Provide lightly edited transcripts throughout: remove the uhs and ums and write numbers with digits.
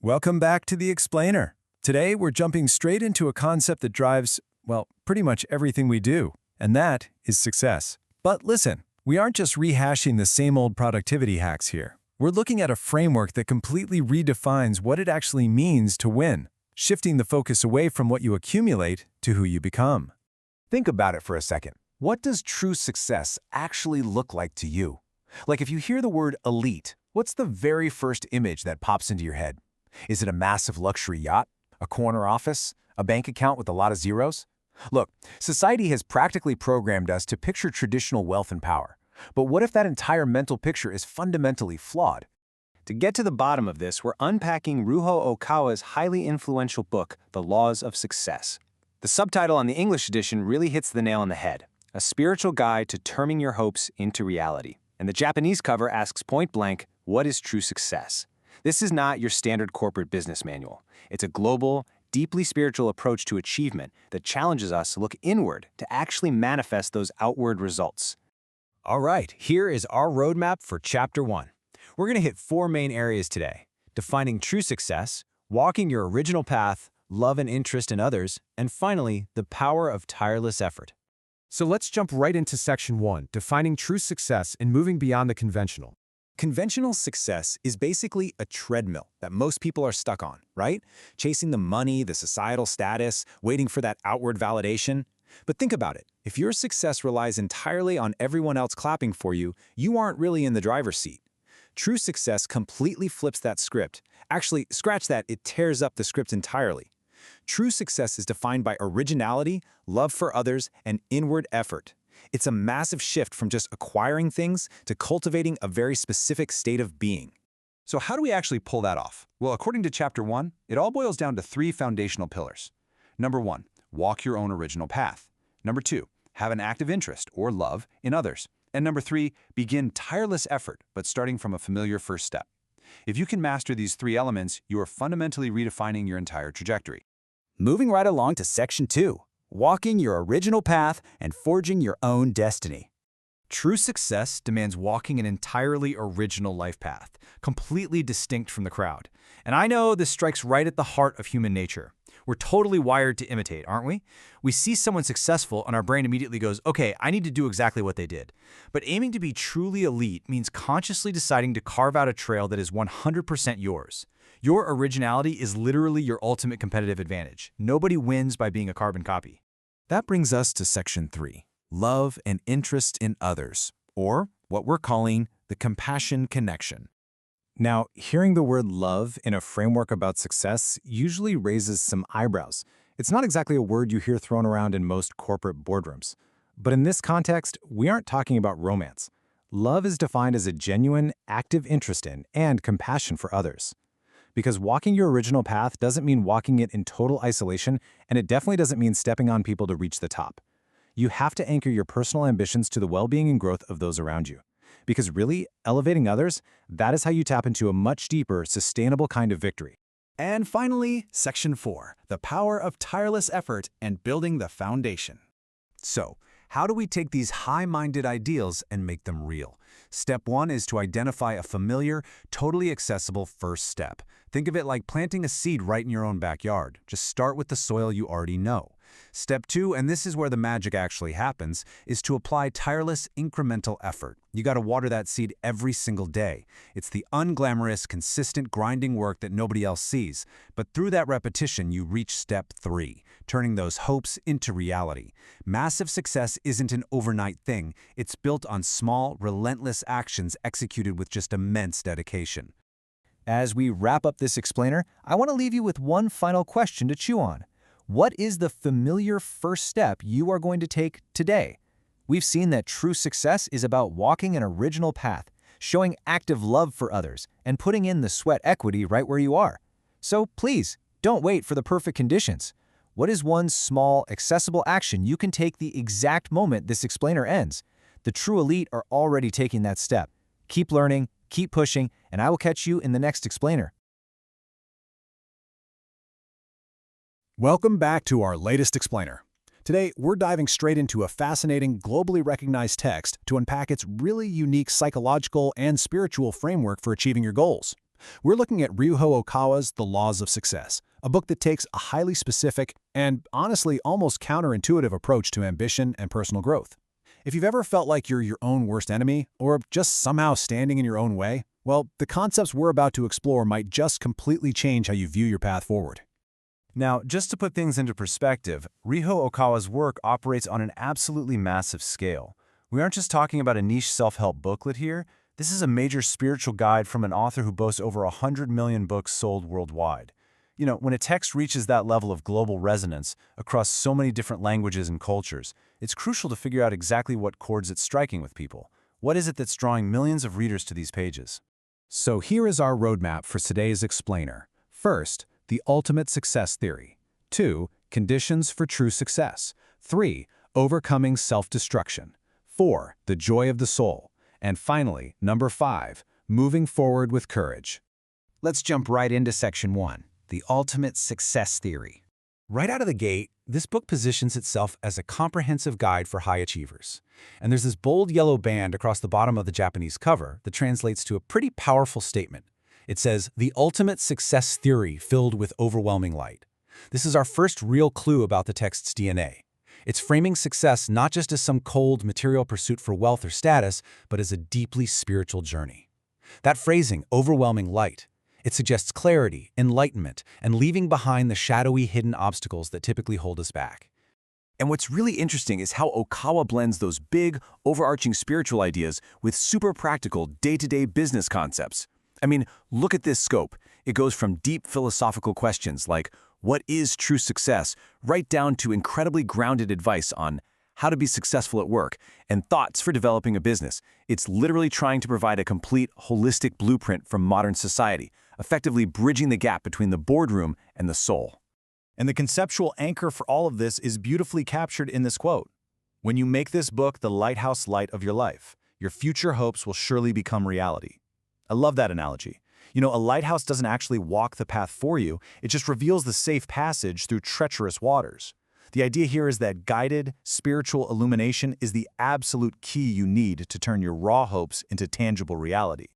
Welcome back to The Explainer. Today, we're jumping straight into a concept that drives, well, pretty much everything we do, and that is success. But listen, we aren't just rehashing the same old productivity hacks here. We're looking at a framework that completely redefines what it actually means to win, shifting the focus away from what you accumulate to who you become. Think about it for a second. What does true success actually look like to you? Like if you hear the word elite, what's the very first image that pops into your head? Is it a massive luxury yacht? A corner office? A bank account with a lot of zeros? Look, society has practically programmed us to picture traditional wealth and power. But what if that entire mental picture is fundamentally flawed? To get to the bottom of this, we're unpacking Ryuho Okawa's highly influential book, The Laws of Success. The subtitle on the English edition really hits the nail on the head: a spiritual guide to turning your hopes into reality. And the Japanese cover asks point blank, what is true success? This is not your standard corporate business manual. It's a global, deeply spiritual approach to achievement that challenges us to look inward to actually manifest those outward results. All right, here is our roadmap for Chapter 1. We're going to hit 4 main areas today: defining true success, walking your original path, love and interest in others, and finally, the power of tireless effort. So let's jump right into Section 1, defining true success and moving beyond the conventional. Conventional success is basically a treadmill that most people are stuck on, right? Chasing the money, the societal status, waiting for that outward validation. But think about it. If your success relies entirely on everyone else clapping for you, you aren't really in the driver's seat. True success completely flips that script. Actually, scratch that, it tears up the script entirely. True success is defined by originality, love for others, and inward effort. It's a massive shift from just acquiring things to cultivating a very specific state of being. So how do we actually pull that off? Well, according to Chapter 1, it all boils down to 3 foundational pillars. Number 1, walk your own original path. Number 2, have an active interest or love in others. And number 3, begin tireless effort, but starting from a familiar first step. If you can master these 3 elements, you are fundamentally redefining your entire trajectory. Moving right along to Section 2, walking your original path and forging your own destiny. True success demands walking an entirely original life path, completely distinct from the crowd. And I know this strikes right at the heart of human nature. We're totally wired to imitate, aren't we? We see someone successful and our brain immediately goes, okay, I need to do exactly what they did. But aiming to be truly elite means consciously deciding to carve out a trail that is 100% yours. Your originality is literally your ultimate competitive advantage. Nobody wins by being a carbon copy. That brings us to Section 3, love and interest in others, or what we're calling the compassion connection. Now, hearing the word love in a framework about success usually raises some eyebrows. It's not exactly a word you hear thrown around in most corporate boardrooms. But in this context, we aren't talking about romance. Love is defined as a genuine, active interest in and compassion for others. Because walking your original path doesn't mean walking it in total isolation, and it definitely doesn't mean stepping on people to reach the top. You have to anchor your personal ambitions to the well-being and growth of those around you. Because really, elevating others, that is how you tap into a much deeper, sustainable kind of victory. And finally, Section 4, the power of tireless effort and building the foundation. So, how do we take these high-minded ideals and make them real? Step 1 is to identify a familiar, totally accessible first step. Think of it like planting a seed right in your own backyard. Just start with the soil you already know. Step 2, and this is where the magic actually happens, is to apply tireless, incremental effort. You got to water that seed every single day. It's the unglamorous, consistent, grinding work that nobody else sees. But through that repetition, you reach Step 3, turning those hopes into reality. Massive success isn't an overnight thing. It's built on small, relentless actions executed with just immense dedication. As we wrap up this explainer, I want to leave you with one final question to chew on. What is the familiar first step you are going to take today? We've seen that true success is about walking an original path, showing active love for others, and putting in the sweat equity right where you are. So please, don't wait for the perfect conditions. What is one small, accessible action you can take the exact moment this explainer ends? The true elite are already taking that step. Keep learning, keep pushing, and I will catch you in the next explainer. Welcome back to our latest explainer. Today, we're diving straight into a fascinating, globally recognized text to unpack its really unique psychological and spiritual framework for achieving your goals. We're looking at Ryuho Okawa's The Laws of Success, a book that takes a highly specific and, honestly, almost counterintuitive approach to ambition and personal growth. If you've ever felt like you're your own worst enemy, or just somehow standing in your own way, well, the concepts we're about to explore might just completely change how you view your path forward. Now, just to put things into perspective, Ryuho Okawa's work operates on an absolutely massive scale. We aren't just talking about a niche self-help booklet here. This is a major spiritual guide from an author who boasts over 100 million books sold worldwide. You know, when a text reaches that level of global resonance across so many different languages and cultures, it's crucial to figure out exactly what chords it's striking with people. What is it that's drawing millions of readers to these pages? So here is our roadmap for today's explainer. First, the ultimate success theory. 2, conditions for true success. 3, overcoming self-destruction. 4, the joy of the soul. And finally, number 5, moving forward with courage. Let's jump right into Section 1, the ultimate success theory. Right out of the gate, this book positions itself as a comprehensive guide for high achievers. And there's this bold yellow band across the bottom of the Japanese cover that translates to a pretty powerful statement. It says, "The ultimate success theory filled with overwhelming light." This is our first real clue about the text's DNA. It's framing success not just as some cold material pursuit for wealth or status, but as a deeply spiritual journey. That phrasing, overwhelming light, it suggests clarity, enlightenment, and leaving behind the shadowy hidden obstacles that typically hold us back. And what's really interesting is how Okawa blends those big, overarching spiritual ideas with super practical, day-to-day business concepts. I mean, look at this scope. It goes from deep philosophical questions like, what is true success, right down to incredibly grounded advice on how to be successful at work and thoughts for developing a business. It's literally trying to provide a complete, holistic blueprint from modern society, effectively bridging the gap between the boardroom and the soul. And the conceptual anchor for all of this is beautifully captured in this quote. "When you make this book the lighthouse light of your life, your future hopes will surely become reality." I love that analogy. You know, a lighthouse doesn't actually walk the path for you, it just reveals the safe passage through treacherous waters. The idea here is that guided, spiritual illumination is the absolute key you need to turn your raw hopes into tangible reality.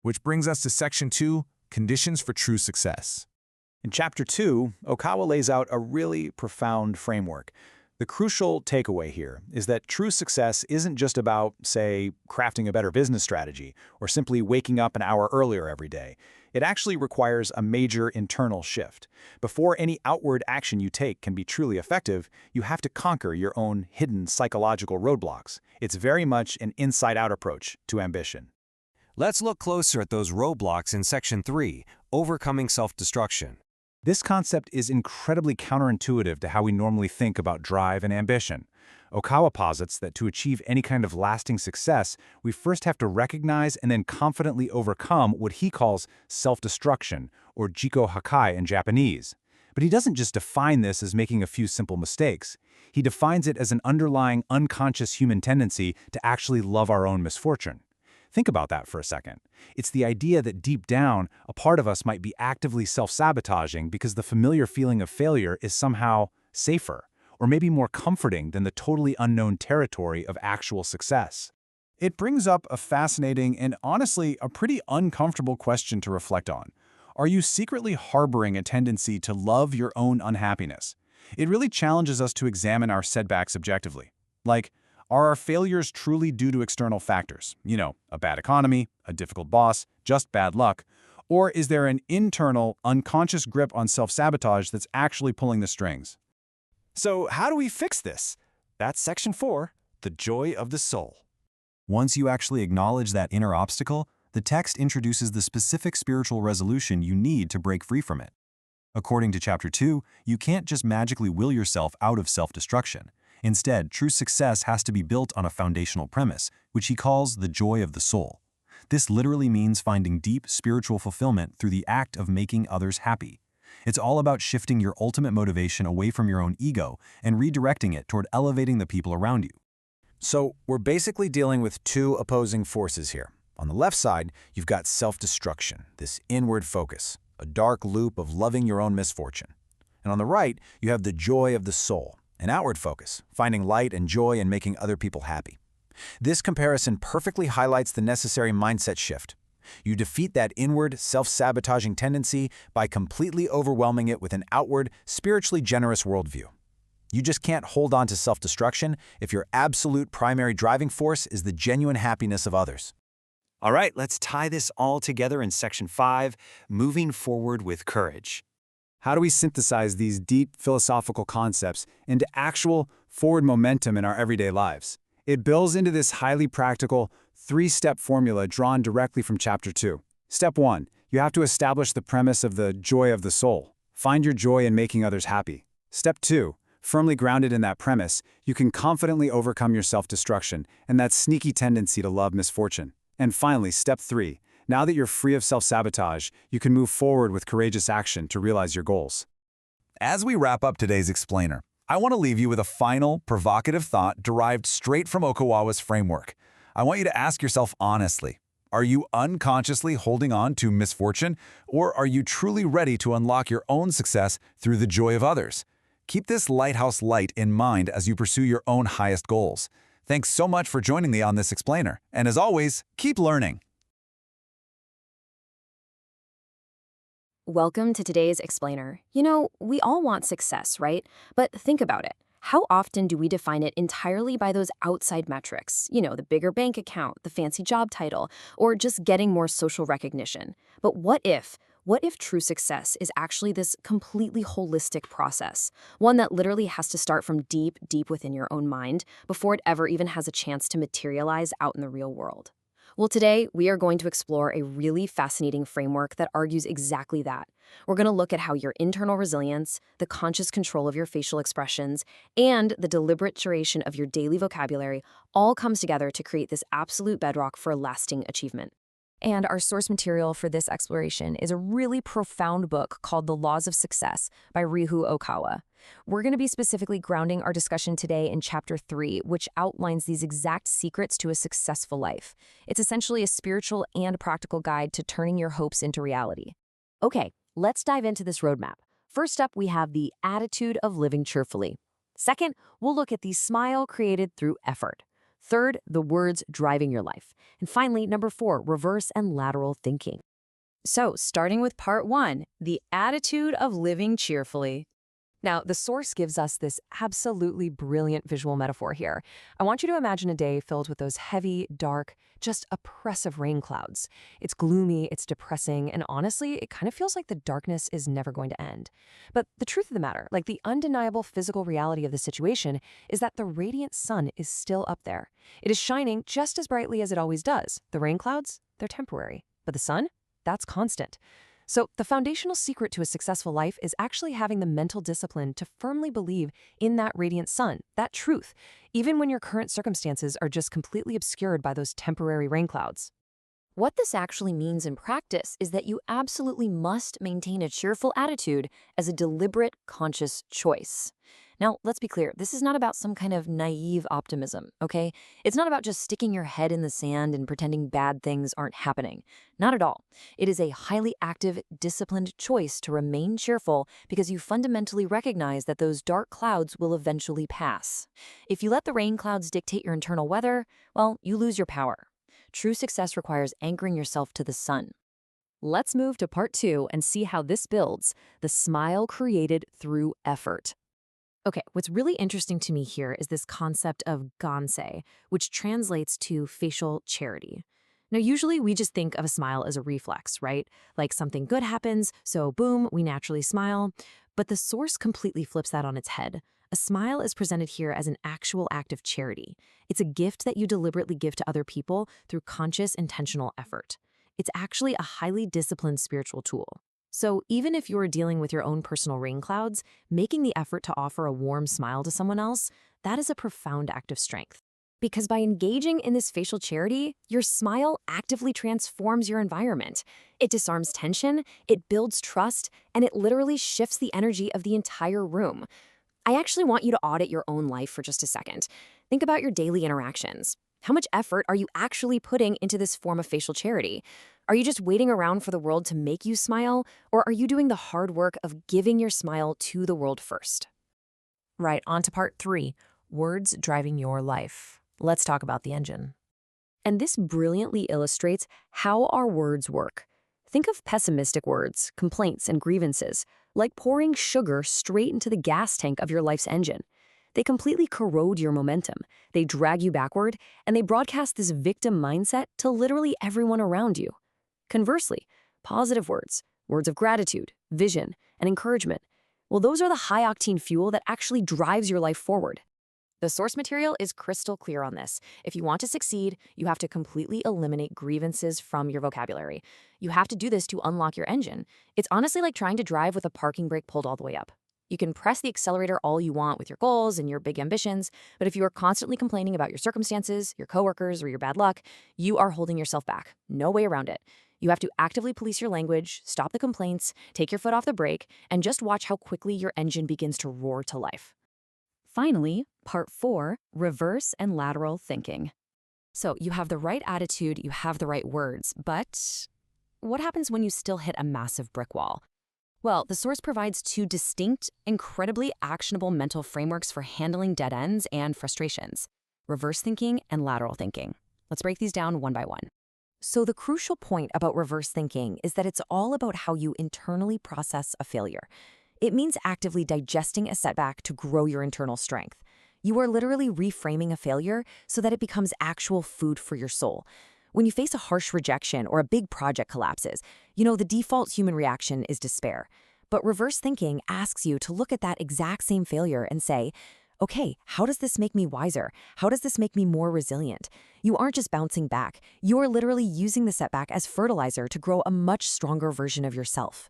Which brings us to Section 2, conditions for true success. In Chapter 2, Okawa lays out a really profound framework. The crucial takeaway here is that true success isn't just about, say, crafting a better business strategy or simply waking up an hour earlier every day. It actually requires a major internal shift. Before any outward action you take can be truly effective, you have to conquer your own hidden psychological roadblocks. It's very much an inside-out approach to ambition. Let's look closer at those roadblocks in Section 3, overcoming self-destruction. This concept is incredibly counterintuitive to how we normally think about drive and ambition. Okawa posits that to achieve any kind of lasting success, we first have to recognize and then confidently overcome what he calls self-destruction, or jiko hakai in Japanese. But he doesn't just define this as making a few simple mistakes. He defines it as an underlying unconscious human tendency to actually love our own misfortune. Think about that for a second. It's the idea that deep down, a part of us might be actively self-sabotaging because the familiar feeling of failure is somehow safer, or maybe more comforting than the totally unknown territory of actual success. It brings up a fascinating and honestly a pretty uncomfortable question to reflect on. Are you secretly harboring a tendency to love your own unhappiness? It really challenges us to examine our setbacks objectively. Like, are our failures truly due to external factors? You know, a bad economy, a difficult boss, just bad luck? Or is there an internal, unconscious grip on self-sabotage that's actually pulling the strings? So how do we fix this? That's Section 4, the joy of the soul. Once you actually acknowledge that inner obstacle, the text introduces the specific spiritual resolution you need to break free from it. According to Chapter 2, you can't just magically will yourself out of self-destruction. Instead, true success has to be built on a foundational premise, which he calls the joy of the soul. This literally means finding deep spiritual fulfillment through the act of making others happy. It's all about shifting your ultimate motivation away from your own ego and redirecting it toward elevating the people around you. So we're basically dealing with two opposing forces here. On the left side, you've got self-destruction, this inward focus, a dark loop of loving your own misfortune. And on the right, you have the joy of the soul, an outward focus, finding light and joy in making other people happy. This comparison perfectly highlights the necessary mindset shift. You defeat that inward, self-sabotaging tendency by completely overwhelming it with an outward, spiritually generous worldview. You just can't hold on to self-destruction if your absolute primary driving force is the genuine happiness of others. All right, let's tie this all together in Section 5, moving forward with courage. How do we synthesize these deep philosophical concepts into actual forward momentum in our everyday lives? It builds into this highly practical, three-step formula drawn directly from Chapter 2. Step 1. You have to establish the premise of the joy of the soul. Find your joy in making others happy. Step 2. Firmly grounded in that premise, you can confidently overcome your self-destruction and that sneaky tendency to love misfortune. And finally, Step 3. Now that you're free of self-sabotage, you can move forward with courageous action to realize your goals. As we wrap up today's explainer, I want to leave you with a final, provocative thought derived straight from Okawa's framework. I want you to ask yourself honestly, are you unconsciously holding on to misfortune, or are you truly ready to unlock your own success through the joy of others? Keep this lighthouse light in mind as you pursue your own highest goals. Thanks so much for joining me on this explainer, and as always, keep learning. Welcome to today's explainer. You know, we all want success, right? But think about it. How often do we define it entirely by those outside metrics? You know, the bigger bank account, the fancy job title, or just getting more social recognition. But what if true success is actually this completely holistic process? One that literally has to start from deep, deep within your own mind before it ever even has a chance to materialize out in the real world. Well, today, we are going to explore a really fascinating framework that argues exactly that. We're going to look at how your internal resilience, the conscious control of your facial expressions, and the deliberate curation of your daily vocabulary all comes together to create this absolute bedrock for lasting achievement. And our source material for this exploration is a really profound book called The Laws of Success by Ryuho Okawa. We're going to be specifically grounding our discussion today in Chapter 3, which outlines these exact secrets to a successful life. It's essentially a spiritual and practical guide to turning your hopes into reality. Okay, let's dive into this roadmap. First up, we have the attitude of living cheerfully. Second, we'll look at the smile created through effort. Third, the words driving your life. And finally, number 4, reverse and lateral thinking. So, starting with part 1, the attitude of living cheerfully. Now, the source gives us this absolutely brilliant visual metaphor here. I want you to imagine a day filled with those heavy, dark, just oppressive rain clouds. It's gloomy, it's depressing, and honestly, it kind of feels like the darkness is never going to end. But the truth of the matter, like the undeniable physical reality of the situation, is that the radiant sun is still up there. It is shining just as brightly as it always does. The rain clouds, they're temporary. But the sun, that's constant. So the foundational secret to a successful life is actually having the mental discipline to firmly believe in that radiant sun, that truth, even when your current circumstances are just completely obscured by those temporary rain clouds. What this actually means in practice is that you absolutely must maintain a cheerful attitude as a deliberate, conscious choice. Now, let's be clear, this is not about some kind of naive optimism, okay? It's not about just sticking your head in the sand and pretending bad things aren't happening. Not at all. It is a highly active, disciplined choice to remain cheerful because you fundamentally recognize that those dark clouds will eventually pass. If you let the rain clouds dictate your internal weather, well, you lose your power. True success requires anchoring yourself to the sun. Let's move to part 2 and see how this builds the smile created through effort. Okay, what's really interesting to me here is this concept of gansei, which translates to facial charity. Now, usually we just think of a smile as a reflex, right? Like something good happens, so boom, we naturally smile. But the source completely flips that on its head. A smile is presented here as an actual act of charity. It's a gift that you deliberately give to other people through conscious, intentional effort. It's actually a highly disciplined spiritual tool. So even if you're dealing with your own personal rain clouds, making the effort to offer a warm smile to someone else, that is a profound act of strength. Because by engaging in this facial charity, your smile actively transforms your environment. It disarms tension, it builds trust, and it literally shifts the energy of the entire room. I actually want you to audit your own life for just a second. Think about your daily interactions. How much effort are you actually putting into this form of facial charity? Are you just waiting around for the world to make you smile, or are you doing the hard work of giving your smile to the world first? Right, on to part 3, words driving your life. Let's talk about the engine. And this brilliantly illustrates how our words work. Think of pessimistic words, complaints, and grievances, like pouring sugar straight into the gas tank of your life's engine. They completely corrode your momentum, they drag you backward, and they broadcast this victim mindset to literally everyone around you. Conversely, positive words, words of gratitude, vision, and encouragement, well, those are the high-octane fuel that actually drives your life forward. The source material is crystal clear on this. If you want to succeed, you have to completely eliminate grievances from your vocabulary. You have to do this to unlock your engine. It's honestly like trying to drive with a parking brake pulled all the way up. You can press the accelerator all you want with your goals and your big ambitions, but if you are constantly complaining about your circumstances, your coworkers, or your bad luck, you are holding yourself back. No way around it. You have to actively police your language, stop the complaints, take your foot off the brake, and just watch how quickly your engine begins to roar to life. Finally, part 4, reverse and lateral thinking. So you have the right attitude, you have the right words, but what happens when you still hit a massive brick wall? Well, the source provides 2 distinct, incredibly actionable mental frameworks for handling dead ends and frustrations: reverse thinking and lateral thinking. Let's break these down one by one. So the crucial point about reverse thinking is that it's all about how you internally process a failure. It means actively digesting a setback to grow your internal strength. You are literally reframing a failure so that it becomes actual food for your soul. When you face a harsh rejection or a big project collapses, the default human reaction is despair. But reverse thinking asks you to look at that exact same failure and say, okay, how does this make me wiser? How does this make me more resilient? You aren't just bouncing back. You're literally using the setback as fertilizer to grow a much stronger version of yourself.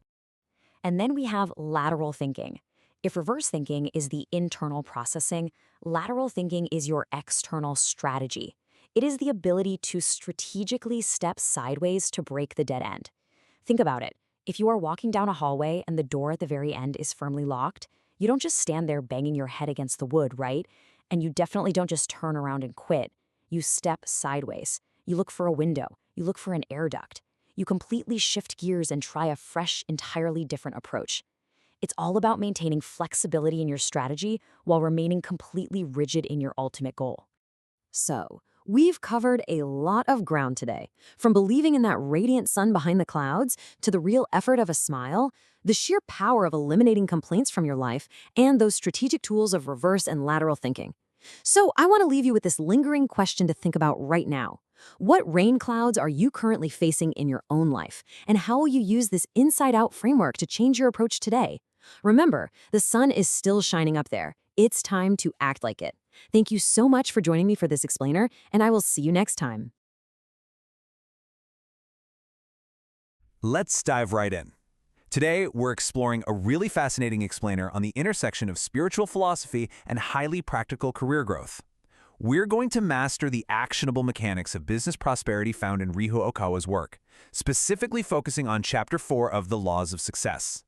And then we have lateral thinking. If reverse thinking is the internal processing, lateral thinking is your external strategy. It is the ability to strategically step sideways to break the dead end. Think about it. If you are walking down a hallway and the door at the very end is firmly locked, you don't just stand there banging your head against the wood, right? And you definitely don't just turn around and quit. You step sideways. You look for a window. You look for an air duct. You completely shift gears and try a fresh, entirely different approach. It's all about maintaining flexibility in your strategy while remaining completely rigid in your ultimate goal. So, we've covered a lot of ground today. From believing in that radiant sun behind the clouds to the real effort of a smile, the sheer power of eliminating complaints from your life, and those strategic tools of reverse and lateral thinking. So I want to leave you with this lingering question to think about right now. What rain clouds are you currently facing in your own life? And how will you use this inside-out framework to change your approach today? Remember, the sun is still shining up there. It's time to act like it. Thank you so much for joining me for this explainer, and I will see you next time. Let's dive right in. Today, we're exploring a really fascinating explainer on the intersection of spiritual philosophy and highly practical career growth. We're going to master the actionable mechanics of business prosperity found in Ryuho Okawa's work, specifically focusing on Chapter 4 of The Laws of Success.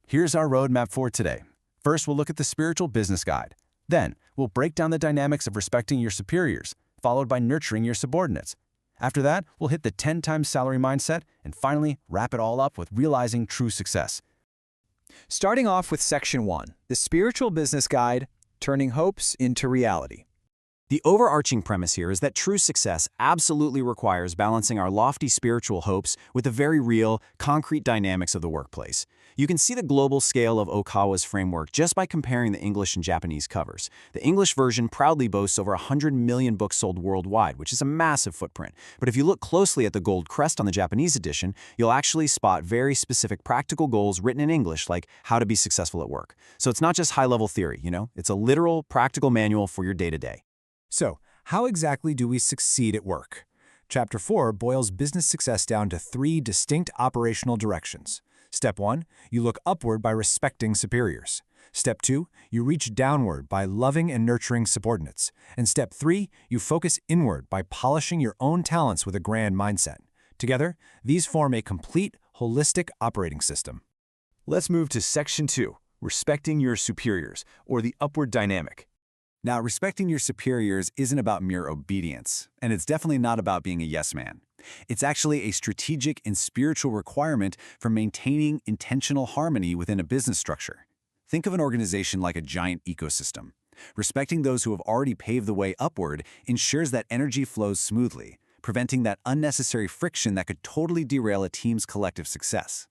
Here's our roadmap for today. First, we'll look at the spiritual business guide. Then, we'll break down the dynamics of respecting your superiors, followed by nurturing your subordinates. After that, we'll hit the 10 times salary mindset, and finally, wrap it all up with realizing true success. Starting off with Section 1, the Spiritual Business Guide, Turning Hopes into Reality. The overarching premise here is that true success absolutely requires balancing our lofty spiritual hopes with the very real, concrete dynamics of the workplace. You can see the global scale of Okawa's framework just by comparing the English and Japanese covers. The English version proudly boasts over 100 million books sold worldwide, which is a massive footprint. But if you look closely at the gold crest on the Japanese edition, you'll actually spot very specific practical goals written in English, like how to be successful at work. So it's not just high-level theory, it's a literal, practical manual for your day-to-day. So, how exactly do we succeed at work? Chapter 4 boils business success down to 3 distinct operational directions. Step 1, you look upward by respecting superiors. Step 2, you reach downward by loving and nurturing subordinates. And Step 3, you focus inward by polishing your own talents with a grand mindset. Together, these form a complete, holistic operating system. Let's move to Section 2, respecting your superiors, or the upward dynamic. Now, respecting your superiors isn't about mere obedience, and it's definitely not about being a yes man. It's actually a strategic and spiritual requirement for maintaining intentional harmony within a business structure. Think of an organization like a giant ecosystem. Respecting those who have already paved the way upward ensures that energy flows smoothly, preventing that unnecessary friction that could totally derail a team's collective success.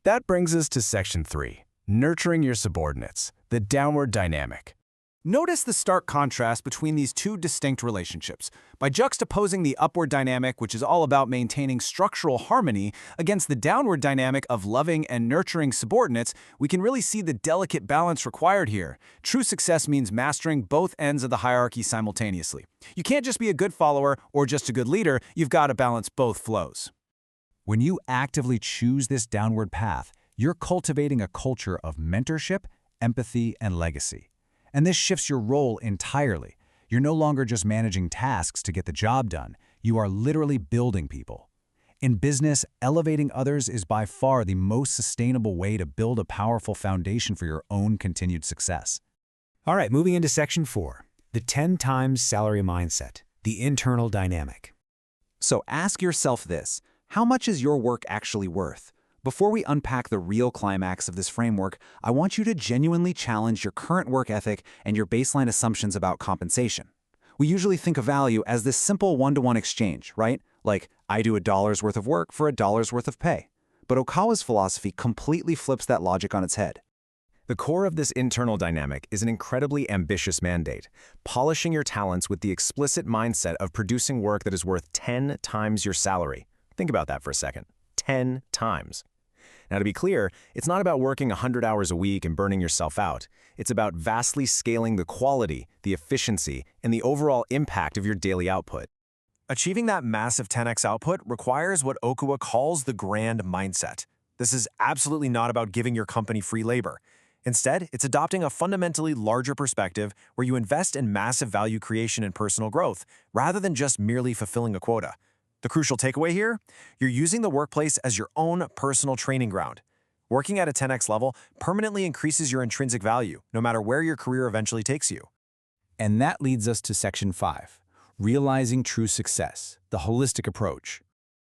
That brings us to Section 3, nurturing your subordinates, the downward dynamic. Notice the stark contrast between these two distinct relationships. By juxtaposing the upward dynamic, which is all about maintaining structural harmony, against the downward dynamic of loving and nurturing subordinates, we can really see the delicate balance required here. True success means mastering both ends of the hierarchy simultaneously. You can't just be a good follower or just a good leader, you've got to balance both flows. When you actively choose this downward path, you're cultivating a culture of mentorship, empathy, and legacy. And this shifts your role entirely. You're no longer just managing tasks to get the job done. You are literally building people. In business, elevating others is by far the most sustainable way to build a powerful foundation for your own continued success. All right, moving into Section 4, the 10 times salary mindset, the internal dynamic. So ask yourself this: how much is your work actually worth? Before we unpack the real climax of this framework, I want you to genuinely challenge your current work ethic and your baseline assumptions about compensation. We usually think of value as this simple one-to-one exchange, right? Like, I do $1 worth of work for $1 worth of pay. But Okawa's philosophy completely flips that logic on its head. The core of this internal dynamic is an incredibly ambitious mandate, polishing your talents with the explicit mindset of producing work that is worth 10 times your salary. Think about that for a second. 10 times. Now, to be clear, it's not about working 100 hours a week and burning yourself out. It's about vastly scaling the quality, the efficiency, and the overall impact of your daily output. Achieving that massive 10x output requires what Okawa calls the grand mindset. This is absolutely not about giving your company free labor. Instead, it's adopting a fundamentally larger perspective where you invest in massive value creation and personal growth, rather than just merely fulfilling a quota. The crucial takeaway here? You're using the workplace as your own personal training ground. Working at a 10x level permanently increases your intrinsic value, no matter where your career eventually takes you. And that leads us to Section 5, realizing true success, the holistic approach.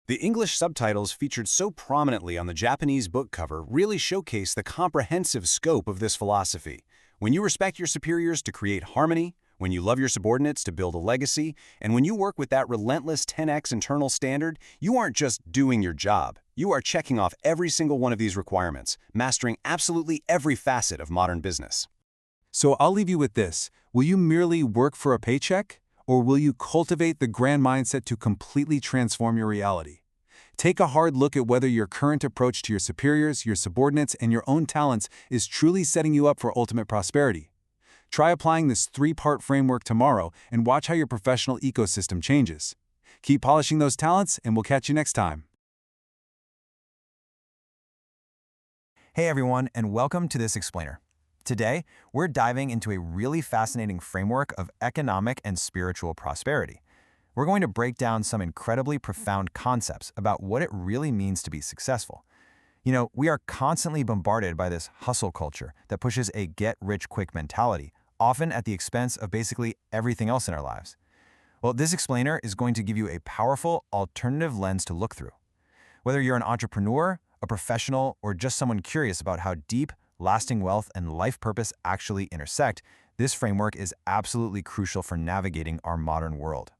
The English subtitles featured so prominently on the Japanese book cover really showcase the comprehensive scope of this philosophy. When you respect your superiors to create harmony, when you love your subordinates to build a legacy, and when you work with that relentless 10x internal standard, you aren't just doing your job. You are checking off every single one of these requirements, mastering absolutely every facet of modern business. So I'll leave you with this. Will you merely work for a paycheck? Or will you cultivate the grand mindset to completely transform your reality? Take a hard look at whether your current approach to your superiors, your subordinates, and your own talents is truly setting you up for ultimate prosperity. Try applying this 3-part framework tomorrow and watch how your professional ecosystem changes. Keep polishing those talents, and we'll catch you next time. Hey everyone, and welcome to This Explainer. Today, we're diving into a really fascinating framework of economic and spiritual prosperity. We're going to break down some incredibly profound concepts about what it really means to be successful. You know, we are constantly bombarded by this hustle culture that pushes a get-rich-quick mentality, often at the expense of basically everything else in our lives. Well, this explainer is going to give you a powerful alternative lens to look through. Whether you're an entrepreneur, a professional, or just someone curious about how deep, lasting wealth and life purpose actually intersect, this framework is absolutely crucial for navigating our modern world.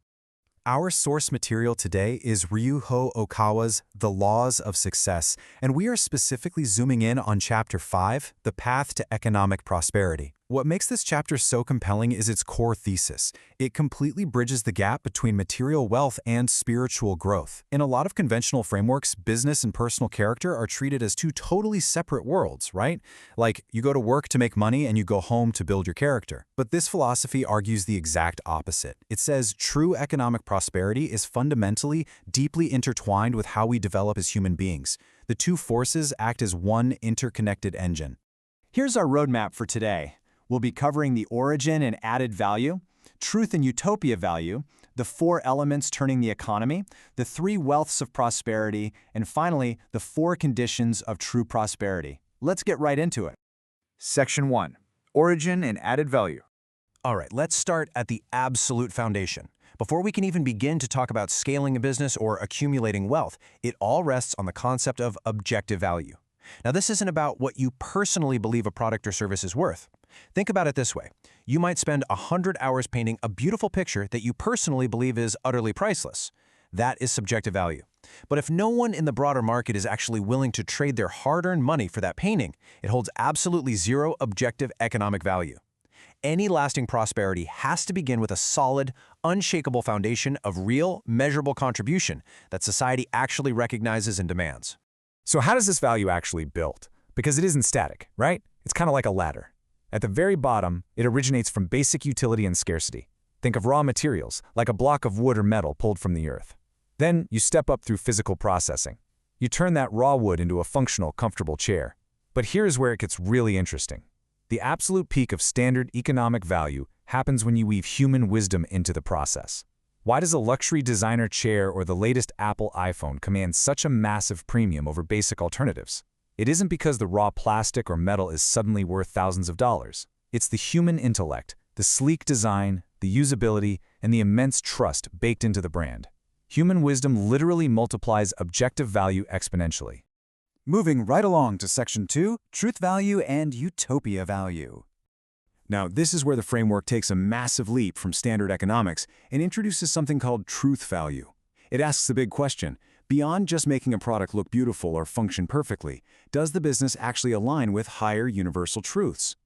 Our source material today is Ryuho Okawa's The Laws of Success, and we are specifically zooming in on Chapter 5, The Path to Economic Prosperity. What makes this chapter so compelling is its core thesis. It completely bridges the gap between material wealth and spiritual growth. In a lot of conventional frameworks, business and personal character are treated as two totally separate worlds, right? Like, you go to work to make money and you go home to build your character. But this philosophy argues the exact opposite. It says true economic prosperity is fundamentally, deeply intertwined with how we develop as human beings. The two forces act as one interconnected engine. Here's our roadmap for today. We'll be covering the origin and added value, truth and utopia value, the 4 elements turning the economy, the 3 wealths of prosperity, and finally, the 4 conditions of true prosperity. Let's get right into it. Section 1. Origin and added value. All right, let's start at the absolute foundation. Before we can even begin to talk about scaling a business or accumulating wealth, it all rests on the concept of objective value. Now, this isn't about what you personally believe a product or service is worth. Think about it this way. You might spend 100 hours painting a beautiful picture that you personally believe is utterly priceless. That is subjective value. But if no one in the broader market is actually willing to trade their hard-earned money for that painting, it holds absolutely zero objective economic value. Any lasting prosperity has to begin with a solid, unshakable foundation of real, measurable contribution that society actually recognizes and demands. So how does this value actually build? Because it isn't static, right? It's kind of like a ladder. At the very bottom, it originates from basic utility and scarcity. Think of raw materials, like a block of wood or metal pulled from the earth. Then you step up through physical processing. You turn that raw wood into a functional, comfortable chair. But here's where it gets really interesting. The absolute peak of standard economic value happens when you weave human wisdom into the process. Why does a luxury designer chair or the latest Apple iPhone command such a massive premium over basic alternatives? It isn't because the raw plastic or metal is suddenly worth thousands of dollars. It's the human intellect, the sleek design, the usability, and the immense trust baked into the brand. Human wisdom literally multiplies objective value exponentially. Moving right along to Section 2, Truth Value and Utopia Value. Now, this is where the framework takes a massive leap from standard economics and introduces something called truth value. It asks the big question, beyond just making a product look beautiful or function perfectly, does the business actually align with higher universal truths?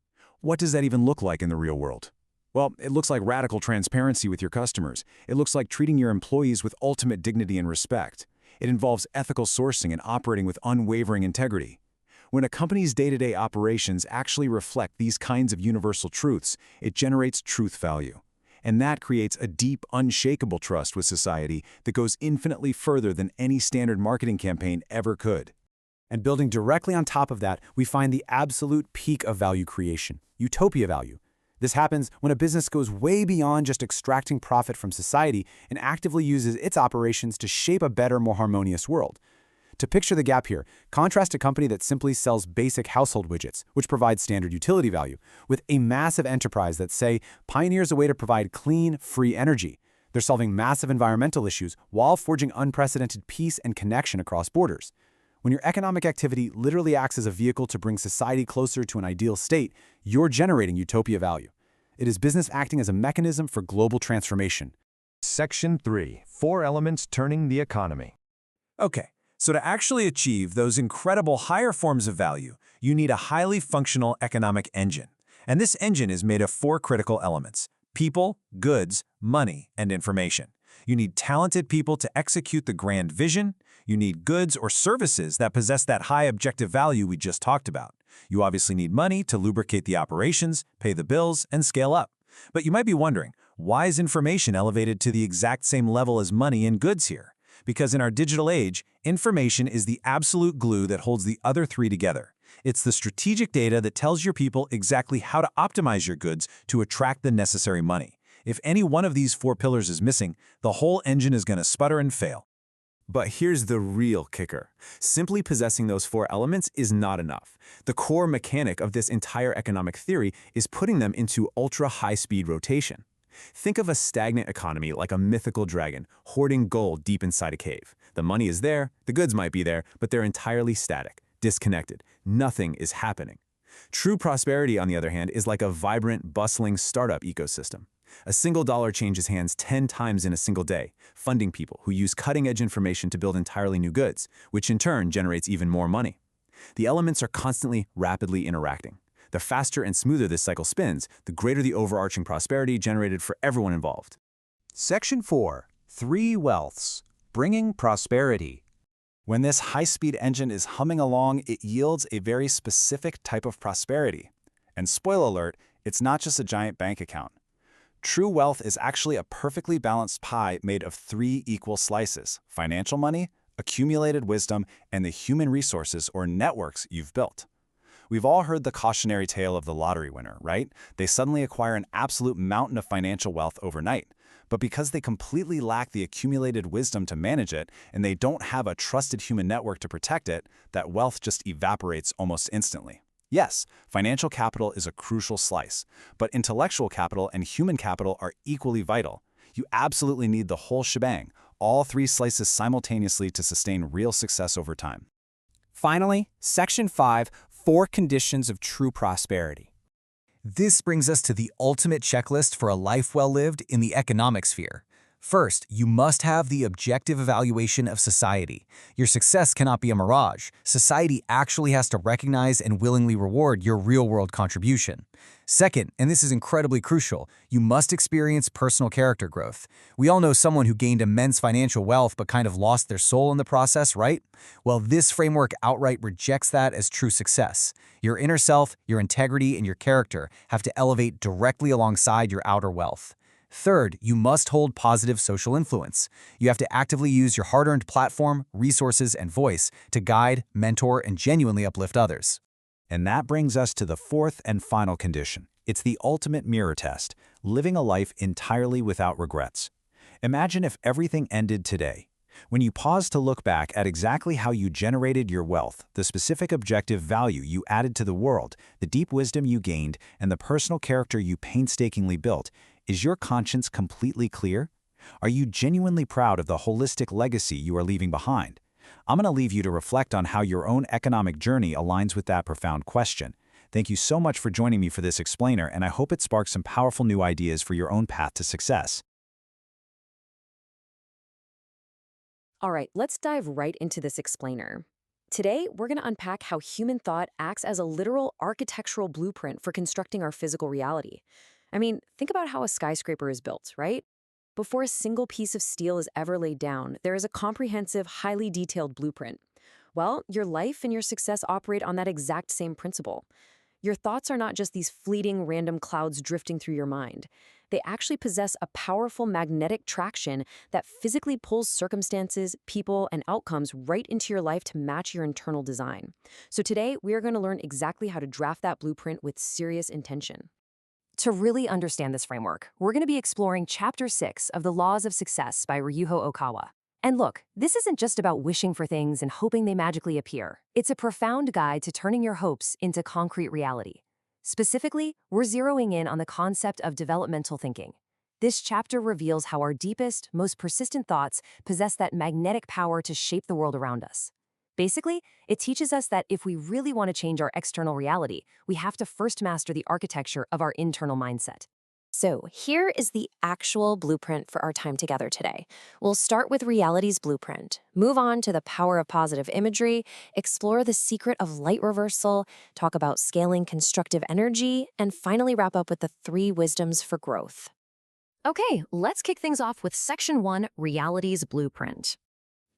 What does that even look like in the real world? Well, it looks like radical transparency with your customers. It looks like treating your employees with ultimate dignity and respect. It involves ethical sourcing and operating with unwavering integrity. When a company's day-to-day operations actually reflect these kinds of universal truths, it generates truth value. And that creates a deep, unshakable trust with society that goes infinitely further than any standard marketing campaign ever could. And building directly on top of that, we find the absolute peak of value creation, utopia value. This happens when a business goes way beyond just extracting profit from society and actively uses its operations to shape a better, more harmonious world. To picture the gap here, contrast a company that simply sells basic household widgets, which provide standard utility value, with a massive enterprise that, say, pioneers a way to provide clean, free energy. They're solving massive environmental issues while forging unprecedented peace and connection across borders. When your economic activity literally acts as a vehicle to bring society closer to an ideal state, you're generating utopia value. It is business acting as a mechanism for global transformation. Section 3. 4 Elements Turning the Economy. Okay, so to actually achieve those incredible higher forms of value, you need a highly functional economic engine. And this engine is made of 4 critical elements: people, goods, money, and information. You need talented people to execute the grand vision. You need goods or services that possess that high objective value we just talked about. You obviously need money to lubricate the operations, pay the bills, and scale up. But you might be wondering, why is information elevated to the exact same level as money and goods here? Because in our digital age, information is the absolute glue that holds the other 3 together. It's the strategic data that tells your people exactly how to optimize your goods to attract the necessary money. If any one of these 4 pillars is missing, the whole engine is going to sputter and fail. But here's the real kicker. Simply possessing those 4 elements is not enough. The core mechanic of this entire economic theory is putting them into ultra-high-speed rotation. Think of a stagnant economy like a mythical dragon hoarding gold deep inside a cave. The money is there, the goods might be there, but they're entirely static, disconnected. Nothing is happening. True prosperity, on the other hand, is like a vibrant, bustling startup ecosystem. A single dollar changes hands 10 times in a single day, funding people who use cutting-edge information to build entirely new goods, which in turn generates even more money. The elements are constantly, rapidly interacting. The faster and smoother this cycle spins, the greater the overarching prosperity generated for everyone involved. Section 4. 3 Wealths. Bringing Prosperity. When this high-speed engine is humming along, it yields a very specific type of prosperity. And spoiler alert, it's not just a giant bank account. True wealth is actually a perfectly balanced pie made of 3 equal slices: financial money, accumulated wisdom, and the human resources or networks you've built. We've all heard the cautionary tale of the lottery winner, right? They suddenly acquire an absolute mountain of financial wealth overnight. But because they completely lack the accumulated wisdom to manage it, and they don't have a trusted human network to protect it, that wealth just evaporates almost instantly. Yes, financial capital is a crucial slice, but intellectual capital and human capital are equally vital. You absolutely need the whole shebang, all 3 slices simultaneously to sustain real success over time. Finally, Section 5, 4 Conditions of True Prosperity. This brings us to the ultimate checklist for a life well lived in the economic sphere. First, you must have the objective evaluation of society. Your success cannot be a mirage. Society actually has to recognize and willingly reward your real-world contribution. Second, and this is incredibly crucial, you must experience personal character growth. We all know someone who gained immense financial wealth but kind of lost their soul in the process, right? Well, this framework outright rejects that as true success. Your inner self, your integrity, and your character have to elevate directly alongside your outer wealth. Third, you must hold positive social influence. You have to actively use your hard-earned platform, resources, and voice to guide, mentor, and genuinely uplift others. And that brings us to the fourth and final condition. It's the ultimate mirror test, living a life entirely without regrets. Imagine if everything ended today. When you pause to look back at exactly how you generated your wealth, the specific objective value you added to the world, the deep wisdom you gained, and the personal character you painstakingly built, is your conscience completely clear? Are you genuinely proud of the holistic legacy you are leaving behind? I'm going to leave you to reflect on how your own economic journey aligns with that profound question. Thank you so much for joining me for this explainer, and I hope it sparks some powerful new ideas for your own path to success. All right, let's dive right into this explainer. Today, we're going to unpack how human thought acts as a literal architectural blueprint for constructing our physical reality. I mean, think about how a skyscraper is built, right? Before a single piece of steel is ever laid down, there is a comprehensive, highly detailed blueprint. Well, your life and your success operate on that exact same principle. Your thoughts are not just these fleeting, random clouds drifting through your mind. They actually possess a powerful magnetic traction that physically pulls circumstances, people, and outcomes right into your life to match your internal design. So today, we are going to learn exactly how to draft that blueprint with serious intention. To really understand this framework, we're going to be exploring Chapter 6 of The Laws of Success by Ryuho Okawa. And look, this isn't just about wishing for things and hoping they magically appear. It's a profound guide to turning your hopes into concrete reality. Specifically, we're zeroing in on the concept of developmental thinking. This chapter reveals how our deepest, most persistent thoughts possess that magnetic power to shape the world around us. Basically, it teaches us that if we really want to change our external reality, we have to first master the architecture of our internal mindset. So here is the actual blueprint for our time together today. We'll start with reality's blueprint, move on to the power of positive imagery, explore the secret of light reversal, talk about scaling constructive energy, and finally wrap up with the 3 wisdoms for growth. Okay, let's kick things off with Section 1, reality's blueprint.